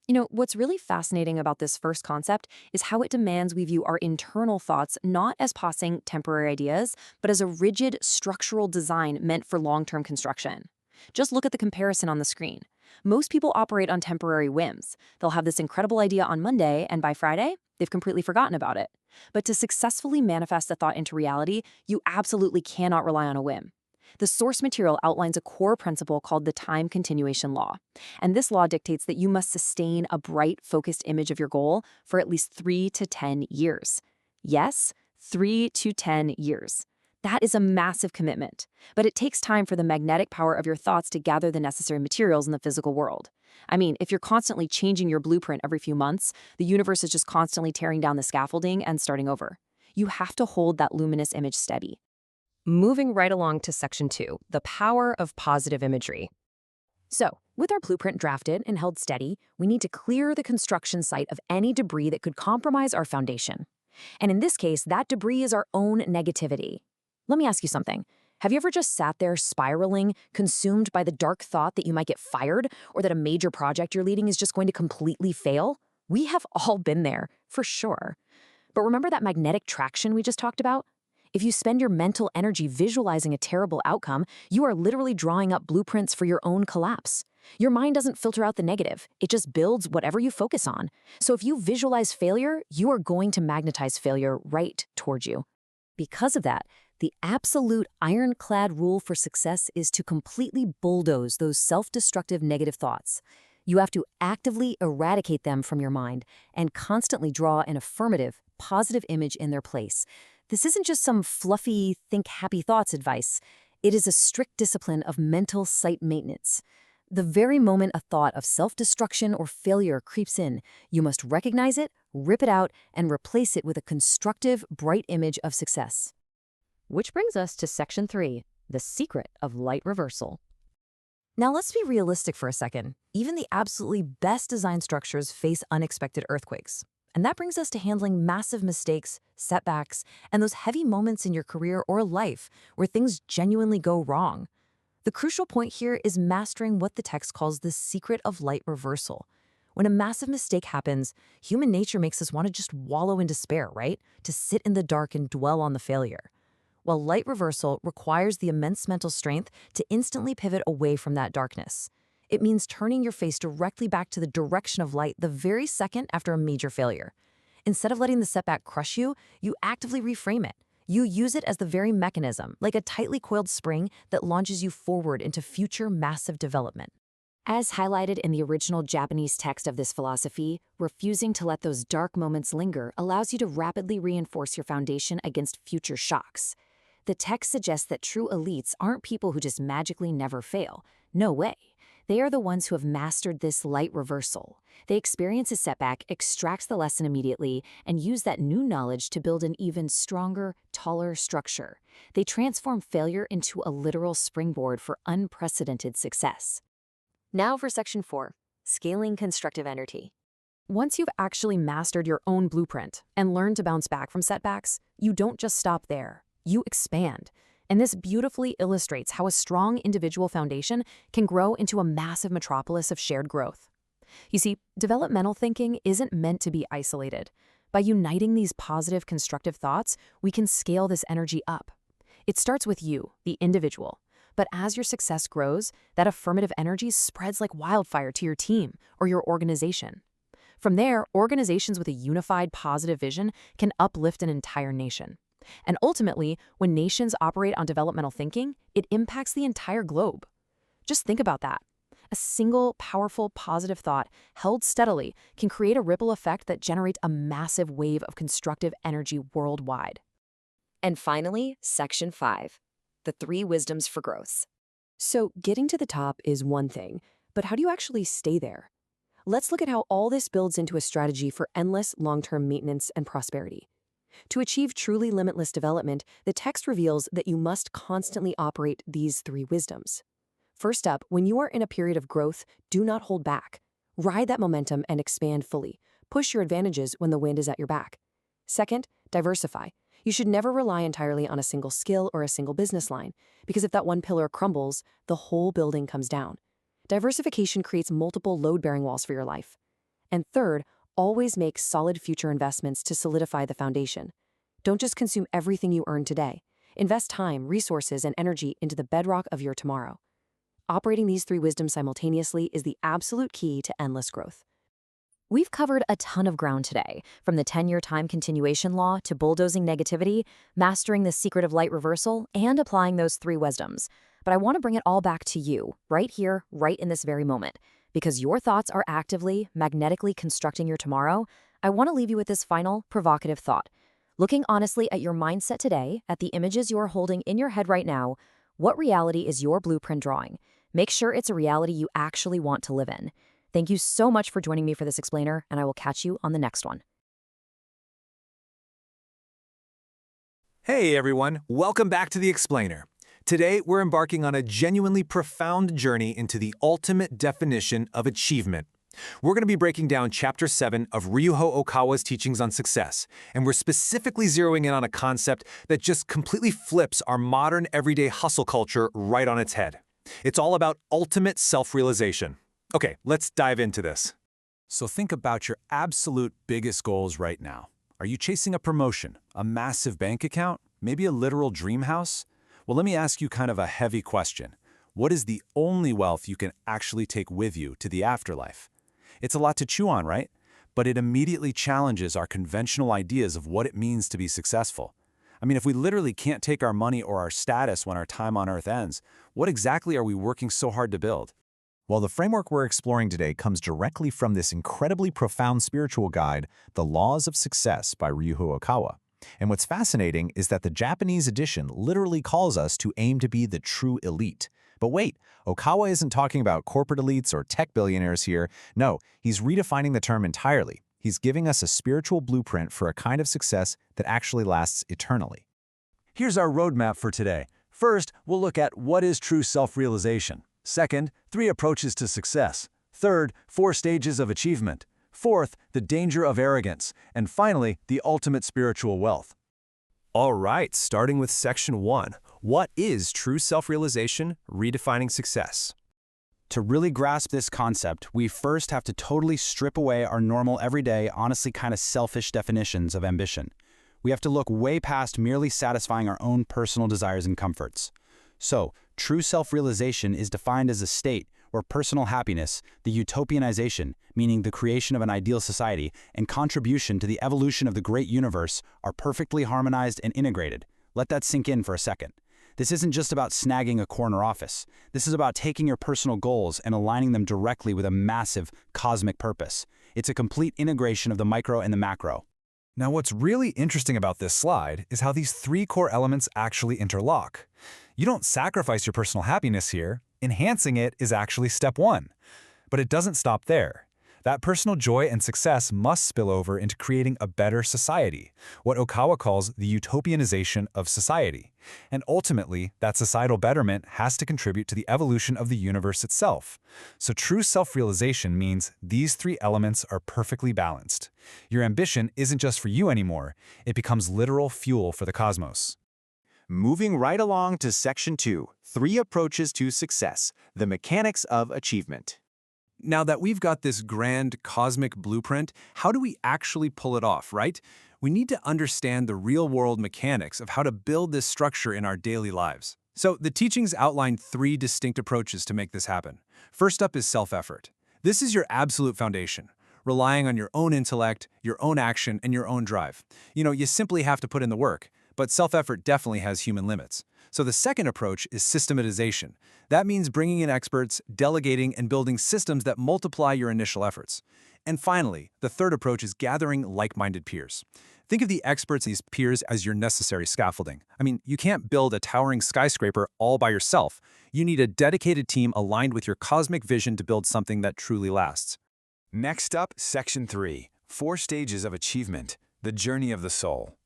You know, what's really fascinating about this first concept is how it demands we view our internal thoughts not as passing temporary ideas, but as a rigid structural design meant for long-term construction. Just look at the comparison on the screen. Most people operate on temporary whims. They'll have this incredible idea on Monday, and by Friday, they've completely forgotten about it. But to successfully manifest a thought into reality, you absolutely cannot rely on a whim. The source material outlines a core principle called the time continuation law. And this law dictates that you must sustain a bright, focused image of your goal for at least 3 to 10 years. Yes, 3 to 10 years. That is a massive commitment. But it takes time for the magnetic power of your thoughts to gather the necessary materials in the physical world. I mean, if you're constantly changing your blueprint every few months, the universe is just constantly tearing down the scaffolding and starting over. You have to hold that luminous image steady. Moving right along to Section 2, the power of positive imagery. So, with our blueprint drafted and held steady, we need to clear the construction site of any debris that could compromise our foundation. And in this case, that debris is our own negativity. Let me ask you something. Have you ever just sat there spiraling, consumed by the dark thought that you might get fired or that a major project you're leading is just going to completely fail? We have all been there, for sure. But remember that magnetic traction we just talked about? If you spend your mental energy visualizing a terrible outcome, you are literally drawing up blueprints for your own collapse. Your mind doesn't filter out the negative. It just builds whatever you focus on. So if you visualize failure, you are going to magnetize failure right towards you. Because of that, the absolute ironclad rule for success is to completely bulldoze those self-destructive negative thoughts. You have to actively eradicate them from your mind and constantly draw an affirmative, positive image in their place. This isn't just some fluffy, think happy thoughts advice. It is a strict discipline of mental site maintenance. The very moment a thought of self-destruction or failure creeps in, you must recognize it, rip it out, and replace it with a constructive, bright image of success. Which brings us to Section 3, the secret of light reversal. Now let's be realistic for a second. Even the absolutely best design structures face unexpected earthquakes. And that brings us to handling massive mistakes, setbacks, and those heavy moments in your career or life where things genuinely go wrong. The crucial point here is mastering what the text calls the secret of light reversal. When a massive mistake happens, human nature makes us want to just wallow in despair, right? To sit in the dark and dwell on the failure. While light reversal requires the immense mental strength to instantly pivot away from that darkness. It means turning your face directly back to the direction of light the very second after a major failure. Instead of letting the setback crush you, you actively reframe it. You use it as the very mechanism, like a tightly coiled spring that launches you forward into future massive development. As highlighted in the original Japanese text of this philosophy, refusing to let those dark moments linger allows you to rapidly reinforce your foundation against future shocks. The text suggests that true elites aren't people who just magically never fail. No way. They are the ones who have mastered this light reversal. They experience a setback, extract the lesson immediately, and use that new knowledge to build an even stronger, taller structure. They transform failure into a literal springboard for unprecedented success. Now for Section 4, Scaling Constructive Energy. Once you've actually mastered your own blueprint and learned to bounce back from setbacks, you don't just stop there. You expand. And this beautifully illustrates how a strong individual foundation can grow into a massive metropolis of shared growth. You see, developmental thinking isn't meant to be isolated. By uniting these positive, constructive thoughts, we can scale this energy up. It starts with you, the individual. But as your success grows, that affirmative energy spreads like wildfire to your team or your organization. From there, organizations with a unified, positive vision can uplift an entire nation. And ultimately, when nations operate on developmental thinking, it impacts the entire globe. Just think about that. A single, powerful, positive thought held steadily can create a ripple effect that generates a massive wave of constructive energy worldwide. And finally, Section 5, the 3 wisdoms for growth. So getting to the top is one thing, but how do you actually stay there? Let's look at how all this builds into a strategy for endless long-term maintenance and prosperity. To achieve truly limitless development, the text reveals that you must constantly operate these 3 wisdoms. First up, when you are in a period of growth, do not hold back. Ride that momentum and expand fully. Push your advantages when the wind is at your back. Second, diversify. You should never rely entirely on a single skill or a single business line, because if that one pillar crumbles, the whole building comes down. Diversification creates multiple load-bearing walls for your life. And third, always make solid future investments to solidify the foundation. Don't just consume everything you earn today. Invest time, resources, and energy into the bedrock of your tomorrow. Operating these 3 wisdoms simultaneously is the absolute key to endless growth. We've covered a ton of ground today, from the 10-year time continuation law to bulldozing negativity, mastering the secret of light reversal, and applying those 3 wisdoms. But I want to bring it all back to you, right here, right in this very moment. Because your thoughts are actively, magnetically constructing your tomorrow, I want to leave you with this final, provocative thought. Looking honestly at your mindset today, at the images you are holding in your head right now, what reality is your blueprint drawing? Make sure it's a reality you actually want to live in. Thank you so much for joining me for this explainer, and I will catch you on the next one. Hey everyone, welcome back to The Explainer. Today, we're embarking on a genuinely profound journey into the ultimate definition of achievement. We're going to be breaking down Chapter 7 of Ryuho Okawa's teachings on success, and we're specifically zeroing in on a concept that just completely flips our modern everyday hustle culture right on its head. It's all about ultimate self-realization. Okay, let's dive into this. So think about your absolute biggest goals right now. Are you chasing a promotion, a massive bank account, maybe a literal dream house? Well, let me ask you kind of a heavy question. What is the only wealth you can actually take with you to the afterlife? It's a lot to chew on, right? But it immediately challenges our conventional ideas of what it means to be successful. I mean, if we literally can't take our money or our status when our time on Earth ends, what exactly are we working so hard to build? Well, the framework we're exploring today comes directly from this incredibly profound spiritual guide, The Laws of Success by Ryuho Okawa. And what's fascinating is that the Japanese edition literally calls us to aim to be the true elite. But wait, Okawa isn't talking about corporate elites or tech billionaires here. No, he's redefining the term entirely. He's giving us a spiritual blueprint for a kind of success that actually lasts eternally. Here's our roadmap for today. First, we'll look at what is true self-realization. Second, 3 approaches to success. Third, 4 stages of achievement. Fourth, the danger of arrogance. And finally, the ultimate spiritual wealth. All right, starting with Section 1. What is true self-realization? Redefining success. To really grasp this concept, we first have to totally strip away our normal, everyday, honestly kind of selfish definitions of ambition. We have to look way past merely satisfying our own personal desires and comforts. So, true self-realization is defined as a state where personal happiness, the utopianization, meaning the creation of an ideal society, and contribution to the evolution of the great universe are perfectly harmonized and integrated. Let that sink in for a second. This isn't just about snagging a corner office. This is about taking your personal goals and aligning them directly with a massive cosmic purpose. It's a complete integration of the micro and the macro. Now, what's really interesting about this slide is how these 3 core elements actually interlock. You don't sacrifice your personal happiness here. Enhancing it is actually step 1. But it doesn't stop there. That personal joy and success must spill over into creating a better society, what Okawa calls the utopianization of society. And ultimately, that societal betterment has to contribute to the evolution of the universe itself. So true self-realization means these 3 elements are perfectly balanced. Your ambition isn't just for you anymore, it becomes literal fuel for the cosmos. Moving right along to Section 2, 3 approaches to success, the mechanics of achievement. Now that we've got this grand cosmic blueprint, how do we actually pull it off, right? We need to understand the real-world mechanics of how to build this structure in our daily lives. So the teachings outline 3 distinct approaches to make this happen. First up is self-effort. This is your absolute foundation, relying on your own intellect, your own action, and your own drive. You simply have to put in the work, but self-effort definitely has human limits. So the second approach is systematization. That means bringing in experts, delegating, and building systems that multiply your initial efforts. And finally, the third approach is gathering like-minded peers. Think of the experts and these peers as your necessary scaffolding. You can't build a towering skyscraper all by yourself. You need a dedicated team aligned with your cosmic vision to build something that truly lasts. Next up, Section 3, 4 stages of achievement, the journey of the soul.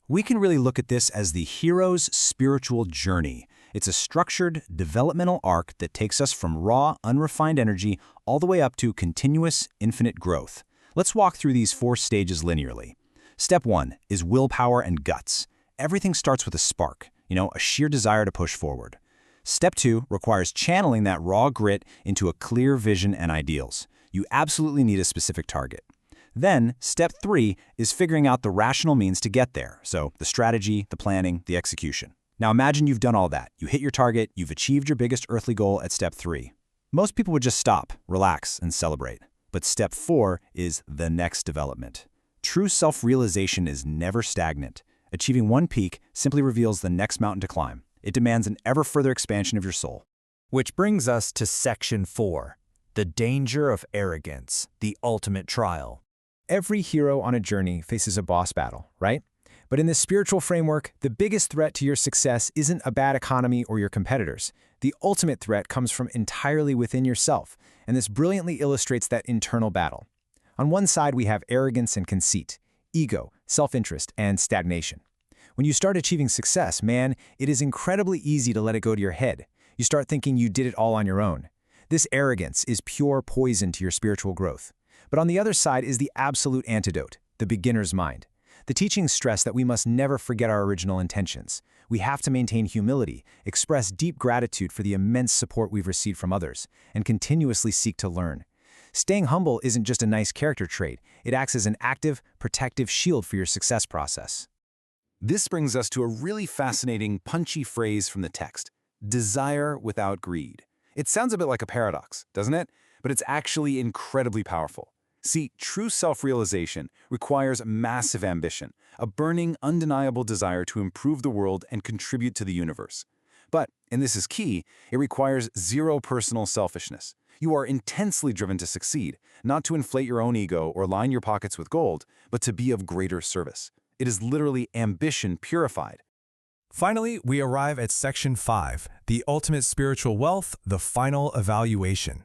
We can really look at this as the hero's spiritual journey. It's a structured, developmental arc that takes us from raw, unrefined energy all the way up to continuous, infinite growth. Let's walk through these 4 stages linearly. Step 1 is willpower and guts. Everything starts with a spark, a sheer desire to push forward. Step 2 requires channeling that raw grit into a clear vision and ideals. You absolutely need a specific target. Then, step 3 is figuring out the rational means to get there, so the strategy, the planning, the execution. Now imagine you've done all that. You hit your target, you've achieved your biggest earthly goal at step 3. Most people would just stop, relax, and celebrate. But step 4 is the next development. True self-realization is never stagnant. Achieving one peak simply reveals the next mountain to climb. It demands an ever further expansion of your soul. Which brings us to Section 4, the danger of arrogance, the ultimate trial. Every hero on a journey faces a boss battle, right? But in this spiritual framework, the biggest threat to your success isn't a bad economy or your competitors. The ultimate threat comes from entirely within yourself, and this brilliantly illustrates that internal battle. On one side, we have arrogance and conceit, ego, self-interest, and stagnation. When you start achieving success, man, it is incredibly easy to let it go to your head. You start thinking you did it all on your own. This arrogance is pure poison to your spiritual growth. But on the other side is the absolute antidote, the beginner's mind. The teachings stress that we must never forget our original intentions. We have to maintain humility, express deep gratitude for the immense support we've received from others, and continuously seek to learn. Staying humble isn't just a nice character trait. It acts as an active, protective shield for your success process. This brings us to a really fascinating, punchy phrase from the text, desire without greed. It sounds a bit like a paradox, doesn't it? But it's actually incredibly powerful. See, true self-realization requires massive ambition, a burning, undeniable desire to improve the world and contribute to the universe. But, and this is key, it requires zero personal selfishness. You are intensely driven to succeed, not to inflate your own ego or line your pockets with gold, but to be of greater service. It is literally ambition purified. Finally, we arrive at Section 5, the ultimate spiritual wealth, the final evaluation.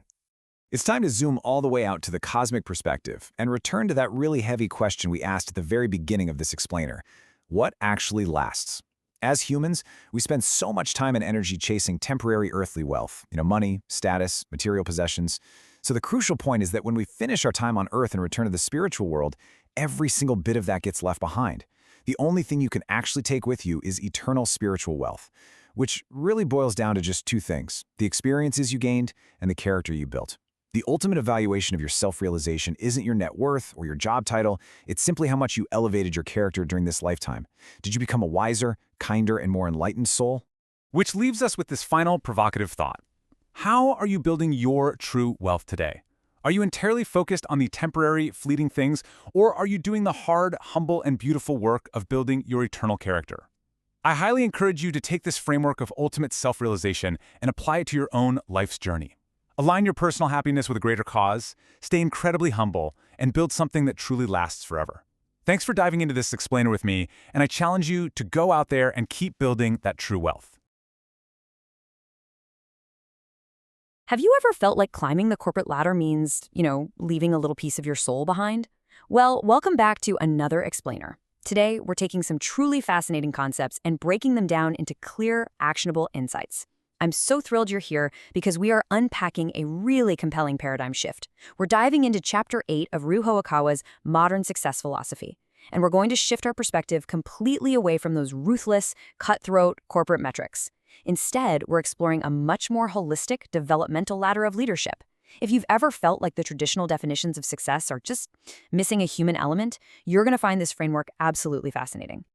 It's time to zoom all the way out to the cosmic perspective and return to that really heavy question we asked at the very beginning of this explainer. What actually lasts? As humans, we spend so much time and energy chasing temporary earthly wealth, money, status, material possessions. So the crucial point is that when we finish our time on Earth and return to the spiritual world, every single bit of that gets left behind. The only thing you can actually take with you is eternal spiritual wealth, which really boils down to just two things: the experiences you gained and the character you built. The ultimate evaluation of your self-realization isn't your net worth or your job title. It's simply how much you elevated your character during this lifetime. Did you become a wiser, kinder, and more enlightened soul? Which leaves us with this final provocative thought. How are you building your true wealth today? Are you entirely focused on the temporary, fleeting things, or are you doing the hard, humble, and beautiful work of building your eternal character? I highly encourage you to take this framework of ultimate self-realization and apply it to your own life's journey. Align your personal happiness with a greater cause, stay incredibly humble, and build something that truly lasts forever. Thanks for diving into this explainer with me, and I challenge you to go out there and keep building that true wealth. Have you ever felt like climbing the corporate ladder means, leaving a little piece of your soul behind? Well, welcome back to another explainer. Today, we're taking some truly fascinating concepts and breaking them down into clear, actionable insights. I'm so thrilled you're here because we are unpacking a really compelling paradigm shift. We're diving into Chapter 8 of Ryuho Okawa's Modern Success Philosophy, and we're going to shift our perspective completely away from those ruthless, cutthroat corporate metrics. Instead, we're exploring a much more holistic, developmental ladder of leadership. If you've ever felt like the traditional definitions of success are just missing a human element, you're going to find this framework absolutely fascinating.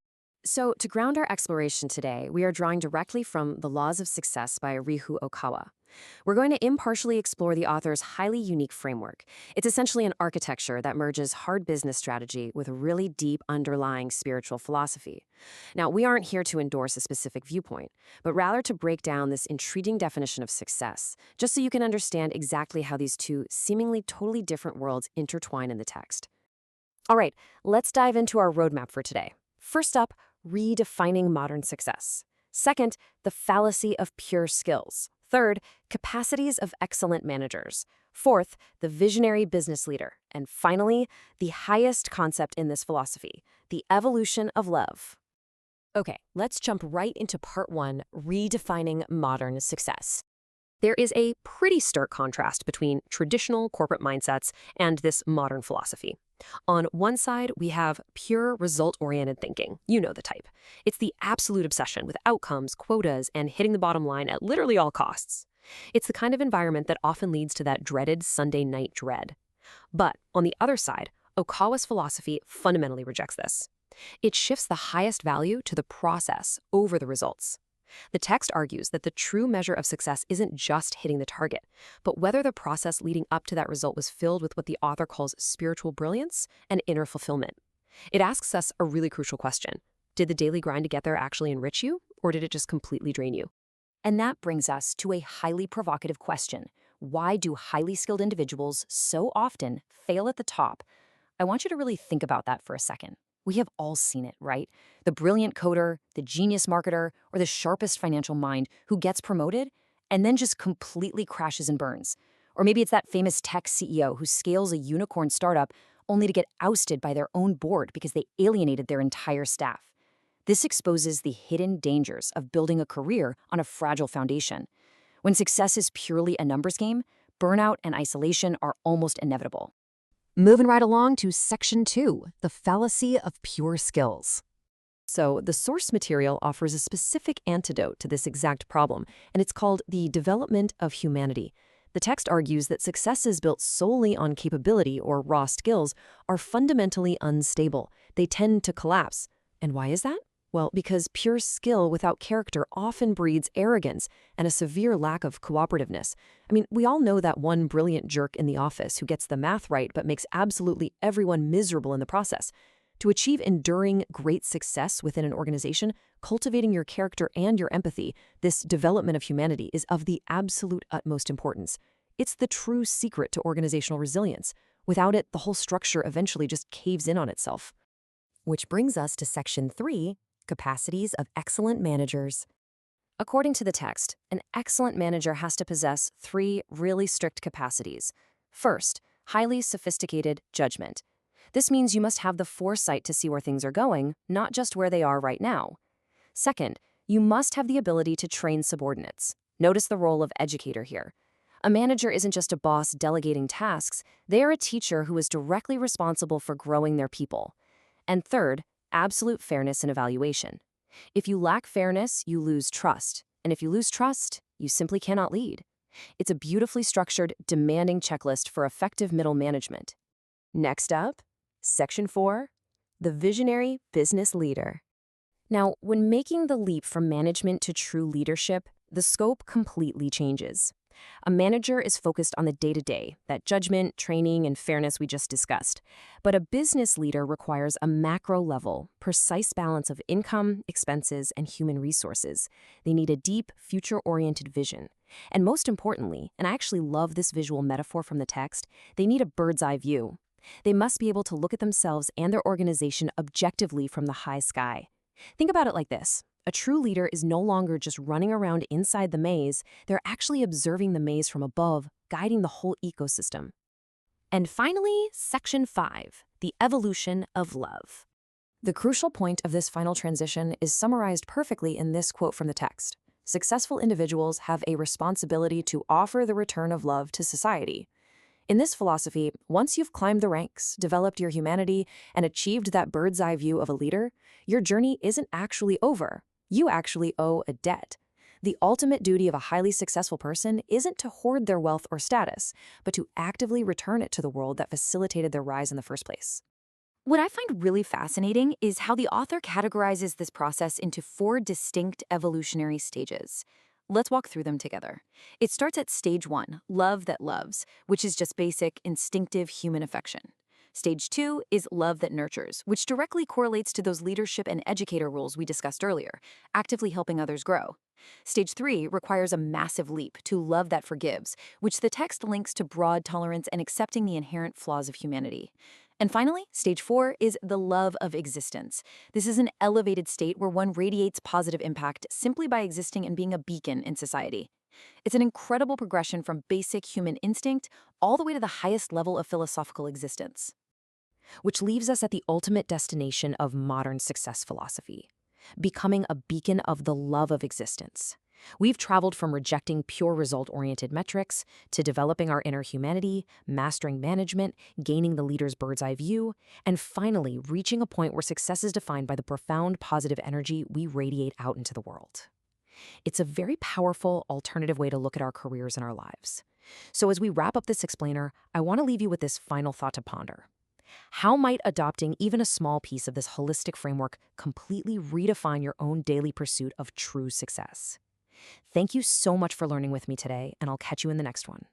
So, to ground our exploration today, we are drawing directly from The Laws of Success by Ryuho Okawa. We're going to impartially explore the author's highly unique framework. It's essentially an architecture that merges hard business strategy with a really deep underlying spiritual philosophy. Now, we aren't here to endorse a specific viewpoint, but rather to break down this intriguing definition of success, just so you can understand exactly how these two seemingly totally different worlds intertwine in the text. All right, let's dive into our roadmap for today. First up, redefining modern success. Second, the fallacy of pure skills. Third, capacities of excellent managers. Fourth, the visionary business leader. And finally, the highest concept in this philosophy, the evolution of love. Okay, let's jump right into part 1, redefining modern success. There is a pretty stark contrast between traditional corporate mindsets and this modern philosophy. On one side, we have pure result-oriented thinking. You know the type. It's the absolute obsession with outcomes, quotas, and hitting the bottom line at literally all costs. It's the kind of environment that often leads to that dreaded Sunday night dread. But on the other side, Okawa's philosophy fundamentally rejects this. It shifts the highest value to the process over the results. The text argues that the true measure of success isn't just hitting the target, but whether the process leading up to that result was filled with what the author calls spiritual brilliance and inner fulfillment. It asks us a really crucial question. Did the daily grind to get there actually enrich you, or did it just completely drain you? And that brings us to a highly provocative question. Why do highly skilled individuals so often fail at the top? I want you to really think about that for a second. We have all seen it, right? The brilliant coder, the genius marketer, or the sharpest financial mind who gets promoted and then just completely crashes and burns. Or maybe it's that famous tech CEO who scales a unicorn startup only to get ousted by their own board because they alienated their entire staff. This exposes the hidden dangers of building a career on a fragile foundation. When success is purely a numbers game, burnout and isolation are almost inevitable. Moving right along to Section 2, the fallacy of pure skills. So, the source material offers a specific antidote to this exact problem, and it's called the development of humanity. The text argues that successes built solely on capability or raw skills are fundamentally unstable. They tend to collapse. And why is that? Well, because pure skill without character often breeds arrogance and a severe lack of cooperativeness. I mean, we all know that one brilliant jerk in the office who gets the math right but makes absolutely everyone miserable in the process. To achieve enduring great success within an organization, cultivating your character and your empathy, this development of humanity, is of the absolute utmost importance. It's the true secret to organizational resilience. Without it, the whole structure eventually just caves in on itself. Which brings us to Section 3, capacities of excellent managers. According to the text, an excellent manager has to possess 3 really strict capacities. First, highly sophisticated judgment. This means you must have the foresight to see where things are going, not just where they are right now. Second, you must have the ability to train subordinates. Notice the role of educator here. A manager isn't just a boss delegating tasks, they are a teacher who is directly responsible for growing their people. And third, absolute fairness in evaluation. If you lack fairness, you lose trust. And if you lose trust, you simply cannot lead. It's a beautifully structured, demanding checklist for effective middle management. Next up, Section 4, the visionary business leader. Now, when making the leap from management to true leadership, the scope completely changes. A manager is focused on the day-to-day, that judgment, training, and fairness we just discussed. But a business leader requires a macro-level, precise balance of income, expenses, and human resources. They need a deep, future-oriented vision. And most importantly, and I actually love this visual metaphor from the text, they need a bird's-eye view. They must be able to look at themselves and their organization objectively from the high sky. Think about it like this. A true leader is no longer just running around inside the maze, they're actually observing the maze from above, guiding the whole ecosystem. And finally, Section 5, the evolution of love. The crucial point of this final transition is summarized perfectly in this quote from the text. Successful individuals have a responsibility to offer the return of love to society. In this philosophy, once you've climbed the ranks, developed your humanity, and achieved that bird's eye view of a leader, your journey isn't actually over. You actually owe a debt. The ultimate duty of a highly successful person isn't to hoard their wealth or status, but to actively return it to the world that facilitated their rise in the first place. What I find really fascinating is how the author categorizes this process into 4 distinct evolutionary stages. Let's walk through them together. It starts at stage 1, love that loves, which is just basic, instinctive human affection. Stage 2 is love that nurtures, which directly correlates to those leadership and educator roles we discussed earlier, actively helping others grow. Stage 3 requires a massive leap to love that forgives, which the text links to broad tolerance and accepting the inherent flaws of humanity. And finally, stage 4 is the love of existence. This is an elevated state where one radiates positive impact simply by existing and being a beacon in society. It's an incredible progression from basic human instinct all the way to the highest level of philosophical existence. Which leaves us at the ultimate destination of modern success philosophy, becoming a beacon of the love of existence. We've traveled from rejecting pure result-oriented metrics to developing our inner humanity, mastering management, gaining the leader's bird's-eye view, and finally reaching a point where success is defined by the profound positive energy we radiate out into the world. It's a very powerful, alternative way to look at our careers and our lives. So as we wrap up this explainer, I want to leave you with this final thought to ponder. How might adopting even a small piece of this holistic framework completely redefine your own daily pursuit of true success? Thank you so much for learning with me today, and I'll catch you in the next one.